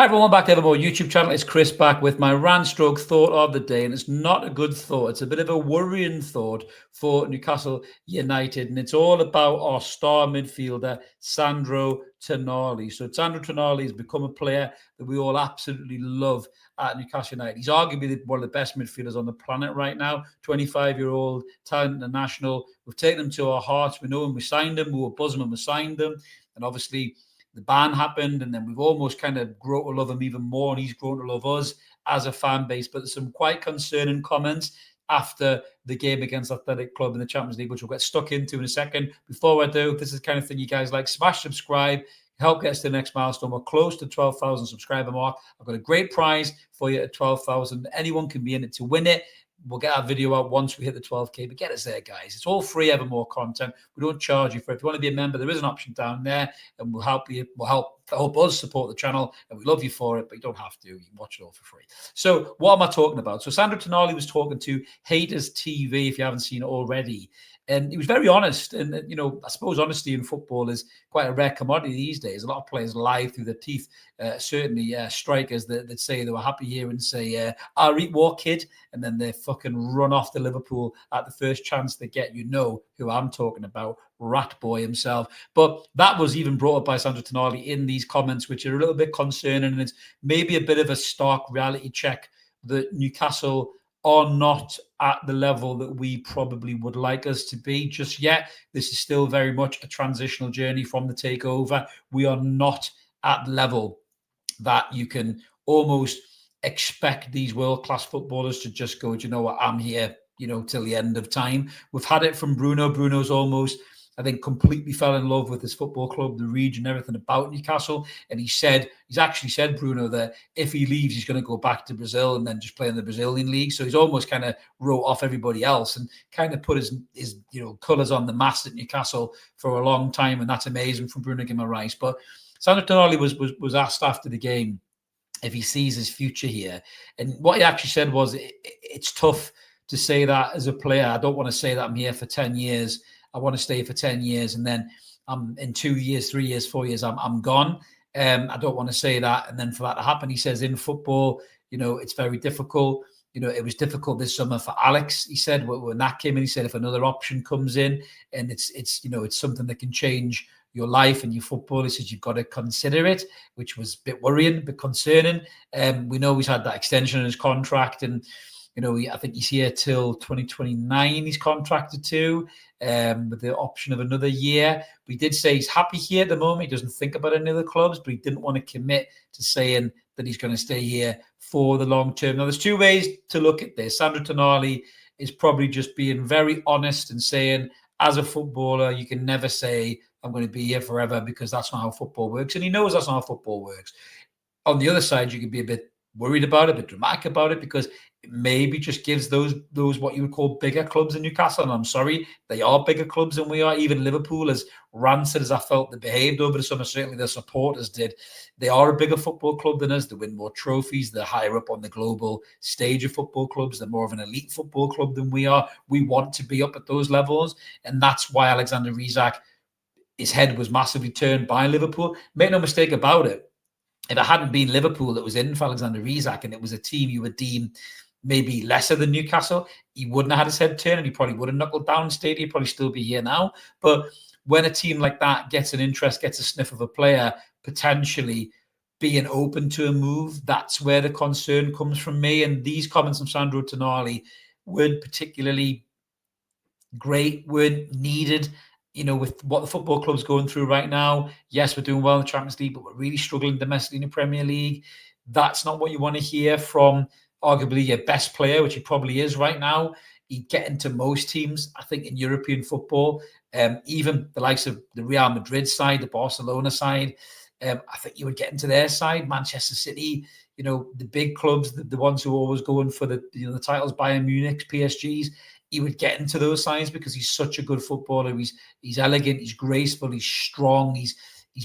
Hi everyone, back to Evermore YouTube channel. It's Chris back with my rant stroke thought of the day, and it's not a good thought. It's a bit of a worrying thought for Newcastle United, and it's all about our star midfielder, Sandro Tonali. So Sandro Tonali has become a player that we all absolutely love at Newcastle United. He's arguably one of the best midfielders on the planet right now, 25-year-old, talent international. We've taken him to our hearts. We know him. We signed him. We were buzzing when we signed him. And obviously, the ban happened, and then we've almost kind of grown to love him even more, and he's grown to love us as a fan base. But there's some quite concerning comments after the game against Athletic Club in the Champions League, which we'll get stuck into in a second. Before I do, if this is the kind of thing you guys like, smash subscribe, help get us to the next milestone. We're close to 12,000 subscriber mark. I've got a great prize for you at 12,000. Anyone can be in it to win it. We'll get our video out once we hit the 12K, but get us there, guys. It's all free, Evermore content. We don't charge you for it. If you want to be a member, there is an option down there, and we'll help you. We'll help us support the channel, and we love you for it, but you don't have to. You can watch it all for free. So what am I talking about? So Sandro Tonali was talking to Haters TV, if you haven't seen it already. And he was very honest. And, I suppose honesty in football is quite a rare commodity these days. A lot of players lie through their teeth. Certainly strikers that say they were happy here and say, I'll eat war, kid. And then they fucking run off to Liverpool at the first chance they get. You know who I'm talking about, Rat Boy himself. But that was even brought up by Sandro Tonali in these comments, which are a little bit concerning. And it's maybe a bit of a stark reality check that Newcastle are not at the level that we probably would like us to be just yet. This is still very much a transitional journey from the takeover. We are not at the level that you can almost expect these world-class footballers to just go, do you know what, I'm here, till the end of time. We've had it from Bruno. Bruno's almost, I think, completely fell in love with his football club, the region, everything about Newcastle. And he's actually said, Bruno, that if he leaves, he's going to go back to Brazil and then just play in the Brazilian league. So he's almost kind of wrote off everybody else and kind of put his colours on the mast at Newcastle for a long time. And that's amazing from Bruno Guimaraes. But Sandro Tonali was asked after the game if he sees his future here. And what he actually said was, it's tough to say that as a player. I don't want to say that I'm here for 10 years. I want to stay for 10 years, and then in 2 years, 3 years, 4 years, I'm gone. I don't want to say that. And then for that to happen, he says, in football, it's very difficult. It was difficult this summer for Alex. He said when that came in, he said, if another option comes in and it's something that can change your life and your football, he says, you've got to consider it, which was a bit worrying, a bit concerning. We know he's had that extension in his contract, and I think he's here till 2029. He's contracted to, with the option of another year. We did say he's happy here at the moment. He doesn't think about any other clubs, but he didn't want to commit to saying that he's going to stay here for the long term. Now, there's two ways to look at this. Sandro Tonali is probably just being very honest and saying, as a footballer, you can never say, I'm going to be here forever, because that's not how football works. And he knows that's not how football works. On the other side, you could be a bit worried about it, a bit dramatic about it, because it maybe just gives those what you would call bigger clubs in Newcastle. And I'm sorry, they are bigger clubs than we are. Even Liverpool, as rancid as I felt they behaved over the summer, certainly their supporters did. They are a bigger football club than us. They win more trophies. They're higher up on the global stage of football clubs. They're more of an elite football club than we are. We want to be up at those levels. And that's why Alexander Isak, his head was massively turned by Liverpool. Make no mistake about it. If it hadn't been Liverpool that was in for Alexander Isak, and it was a team you would deem maybe lesser than Newcastle, he wouldn't have had his head turned, and he probably would have knuckled down and stayed. He'd probably still be here now. But when a team like that gets an interest, gets a sniff of a player potentially being open to a move, that's where the concern comes from me. And these comments from Sandro Tonali weren't particularly great, weren't needed. With what the football club's going through right now, yes, we're doing well in the Champions League, but we're really struggling domestically in the Premier League. That's not what you want to hear from arguably your best player, which he probably is right now. He'd get into most teams, I think, in European football, even the likes of the Real Madrid side, the Barcelona side. I think you would get into their side, Manchester City, the big clubs, the ones who are always going for the titles, Bayern Munich, PSGs. He would get into those sides because he's such a good footballer. He's elegant, he's graceful, he's strong, he's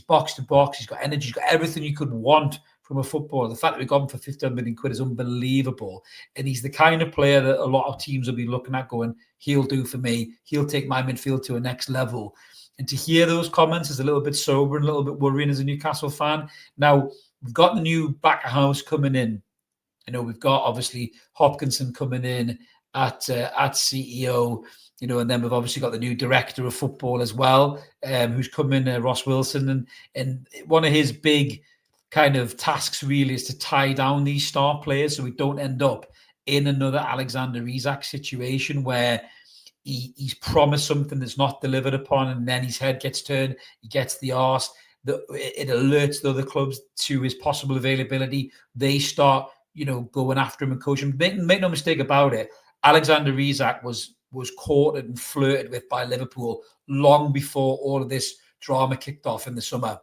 box to box, he's got energy, he's got everything you could want from a footballer. The fact that we got him for 15 million quid is unbelievable. And he's the kind of player that a lot of teams will be looking at going, he'll do for me. He'll take my midfield to a next level. And to hear those comments is a little bit sober and a little bit worrying as a Newcastle fan. Now, we've got the new back of house coming in. We've got obviously Hopkinson coming in at CEO, and then we've obviously got the new director of football as well, who's come in, Ross Wilson, and one of his big kind of tasks really is to tie down these star players so we don't end up in another Alexander Isak situation where he's promised something that's not delivered upon, and then his head gets turned, he gets the arse. It alerts the other clubs to his possible availability. They start going after him and coaching him. Make no mistake about it. Alexander Isak was courted and flirted with by Liverpool long before all of this drama kicked off in the summer,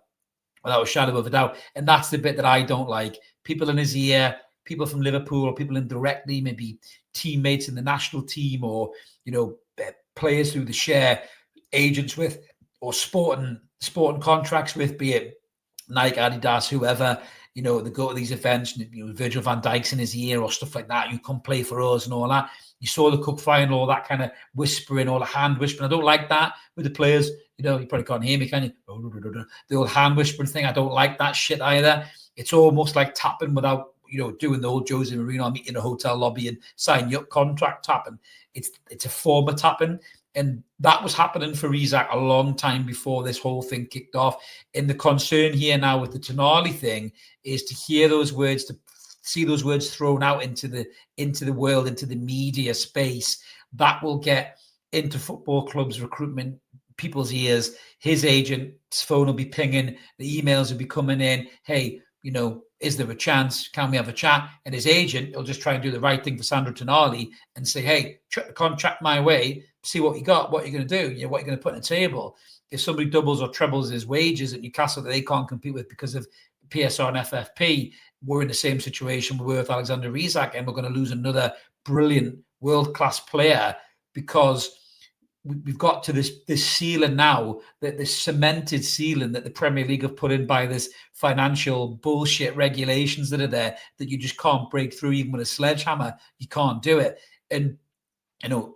without a shadow of a doubt. And that's the bit that I don't like. People in his ear, people from Liverpool, or people indirectly, maybe teammates in the national team, or players who they share agents with or sporting contracts with, be it Nike, Adidas, whoever. They go to these events, Virgil van Dijk's in his ear or stuff like that. You come play for us and all that. You saw the cup final, all that kind of whispering, all the hand whispering. I don't like that with the players. You probably can't hear me, can you? The old hand whispering thing, I don't like that shit either. It's almost like tapping without, doing the old Jose Mourinho meet in a hotel lobby and sign your contract tapping. It's a form of tapping. And that was happening for Isak a long time before this whole thing kicked off. And the concern here now with the Tonali thing is to hear those words, to see those words thrown out into the world, into the media space. That will get into football clubs' recruitment people's ears. His agent's phone will be pinging, the emails will be coming in. Hey, is there a chance? Can we have a chat? And his agent will just try and do the right thing for Sandro Tonali and say, hey, chuck the contract my way, see what you got, what you're going to do, what you're going to put on the table. If somebody doubles or trebles his wages at Newcastle that they can't compete with because of PSR and FFP, we're in the same situation we were with Alexander Isak, and we're going to lose another brilliant world-class player because we've got to this ceiling now, that this cemented ceiling that the Premier League have put in by this financial bullshit regulations that are there, that you just can't break through even with a sledgehammer. You can't do it. And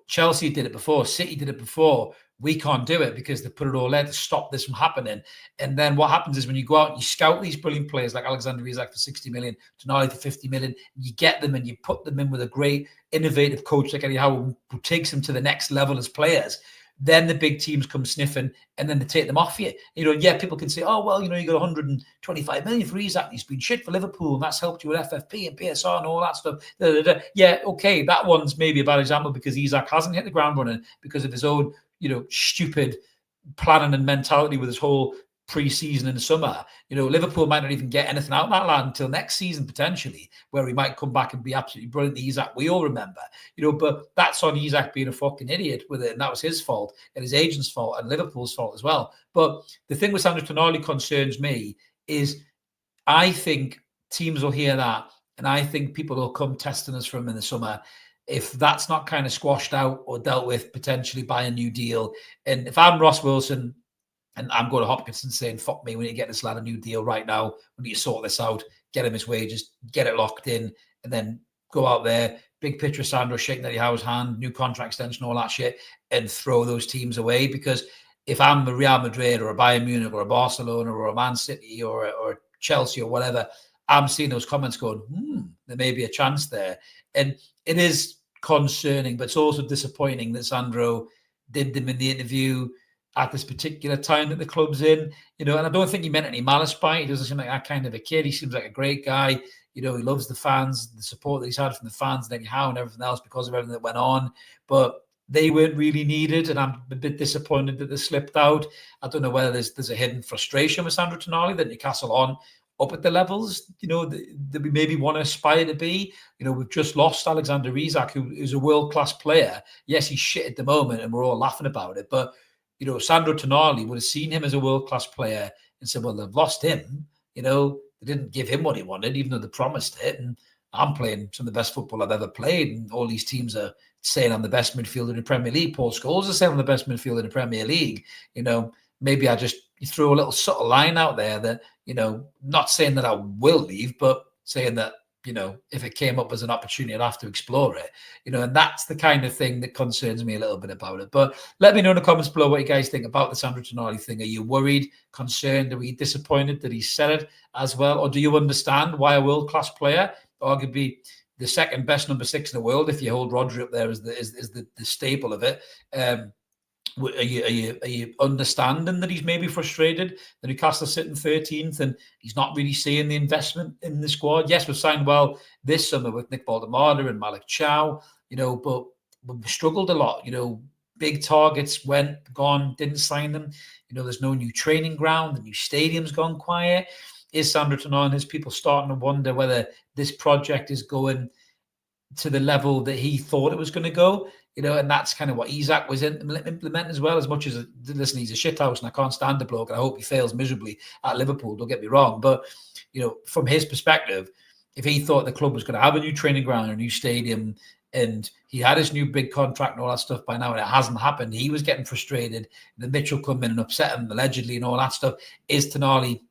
Chelsea did it before, City did it before. We can't do it because they put it all there to stop this from happening. And then what happens is when you go out and you scout these brilliant players like Alexander Isak for 60 million, Tonali for 50 million, you get them and you put them in with a great innovative coach like Eddie Howe who takes them to the next level as players. Then the big teams come sniffing and then they take them off you. People can say, oh, well, you got 125 million for Isak. He's been shit for Liverpool and that's helped you with FFP and PSR and all that stuff. Yeah, okay, that one's maybe a bad example because Isak hasn't hit the ground running because of his own, stupid planning and mentality with his whole pre-season in the summer. Liverpool might not even get anything out of that lad until next season potentially, where he might come back and be absolutely brilliant. The Isak we all remember, but that's on Isak being a fucking idiot with it, and that was his fault and his agent's fault and Liverpool's fault as well. But the thing with Sandro Tonali concerns me is I think teams will hear that, and I think people will come testing us for him in the summer. If that's not kind of squashed out or dealt with potentially by a new deal, and if I'm Ross Wilson, and I'm going to Hopkinson saying, fuck me, we need to get this lad a new deal right now. We need to sort this out, get him his wages, get it locked in, and then go out there, big picture of Sandro shaking Eddie Howe's hand, new contract extension, all that shit, and throw those teams away. Because if I'm a Real Madrid or a Bayern Munich or a Barcelona or a Man City or Chelsea or whatever, I'm seeing those comments going, there may be a chance there. And it is concerning, but it's also disappointing that Sandro did them in the interview at this particular time that the club's in, and I don't think he meant any malice by it. He doesn't seem like that kind of a kid. He seems like a great guy. He loves the fans, the support that he's had from the fans and anyhow and everything else because of everything that went on. But they weren't really needed, and I'm a bit disappointed that they slipped out. I don't know whether there's a hidden frustration with Sandro Tonali that Newcastle on up at the levels, that we maybe want to aspire to be. We've just lost Alexander Isak, who is a world-class player. Yes, he's shit at the moment, and we're all laughing about it, but Sandro Tonali would have seen him as a world-class player and said, well, they've lost him. They didn't give him what he wanted, even though they promised it. And I'm playing some of the best football I've ever played. And all these teams are saying I'm the best midfielder in the Premier League. Paul Scholes is saying I'm the best midfielder in the Premier League. Maybe I just throw a little subtle line out there that, not saying that I will leave, but saying that if it came up as an opportunity, I'd have to explore it, and that's the kind of thing that concerns me a little bit about it. But let me know in the comments below what you guys think about the Sandro Tonali thing. Are you worried, concerned? Are you disappointed that he said it as well? Or do you understand why a world-class player, arguably the second best number 6 in the world, if you hold Rodri up there as the staple of it, are you understanding that he's maybe frustrated that Newcastle sitting 13th and he's not really seeing the investment in the squad? Yes, we've signed well this summer with Nick Baldemada and Malik Chow, but we've struggled a lot. Big targets gone, didn't sign them. There's no new training ground. The new stadium's gone quiet. Is Sandro Tonali and his people starting to wonder whether this project is going to the level that he thought it was going to go? And that's kind of what Isak was implementing as well. As much as, listen, he's a shithouse and I can't stand the bloke, and I hope he fails miserably at Liverpool, don't get me wrong. But, from his perspective, if he thought the club was going to have a new training ground, a new stadium, and he had his new big contract and all that stuff by now, and it hasn't happened, he was getting frustrated. The Mitchell come in and upset him, allegedly, and all that stuff. Is Tonali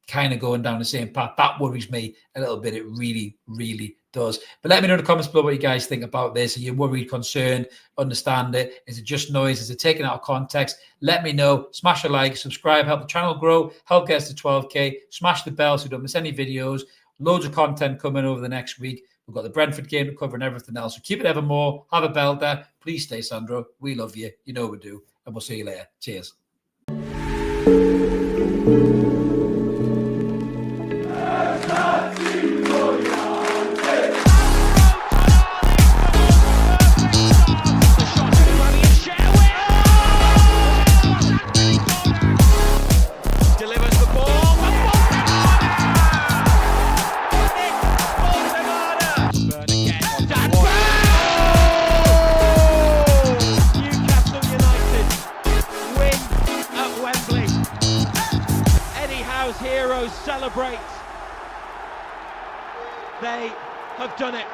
kind of going down the same path? That worries me a little bit. It really, really does. But let me know in the comments below what you guys think about this. Are you worried, concerned, understand it? Is it just noise? Is it taken out of context? Let me know. Smash a like, subscribe, help the channel grow, help get us to 12K. Smash the bell so you don't miss any videos. Loads of content coming over the next week. We've got the Brentford game to cover and everything else. So keep it evermore. Have a bell there. Please stay, Sandro. We love you. You know we do. And we'll see you later. Cheers. Heroes celebrate. They have done it.